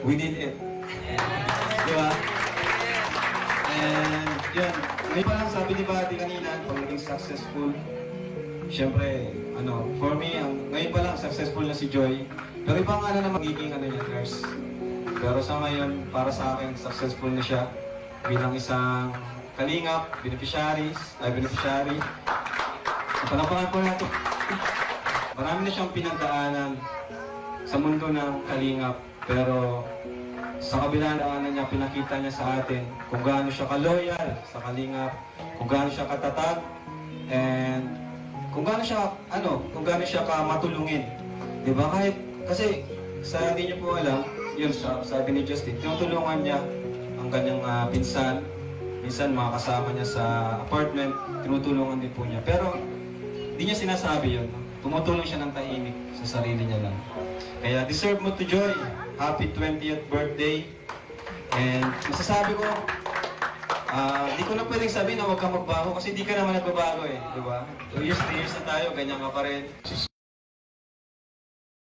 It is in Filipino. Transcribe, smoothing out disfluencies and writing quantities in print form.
we did it. Di ba? And yun, ngayon pa lang sabi ni Buddy kanina, pag naging successful, syempre, for me, ngayon pa lang successful na si Joy. Pero ibang na magiging niya, nurse. Pero sa ngayon, para sa akin, successful na siya bilang isang kalingap, beneficiary. Panapangan po natin. Marami na siyang pinagdaanan sa mundo ng kalingap. Pero sa kabilang daanan niya, pinakita niya sa atin kung gaano siya ka-loyal sa kalingap, kung gaano siya katatag, and kung gaano siya matulungin. Di ba? Kasi sa hindi niyo po alam, yun sabi ni Justin, tinutulungan niya ang kanyang pinsan. Minsan mga kasama niya sa apartment, tinutulungan din po niya. Pero hindi niya sinasabi yun. Tumutulong siya ng tahimik sa sarili niya lang. Kaya deserve mo to Joy. Happy 20th birthday. And masasabi ko, di ko na pwedeng sabihin na huwag kang magbago kasi di ka naman nagbabago eh. Di ba? 2 years, 3 years na tayo, ganyan ka pa rin.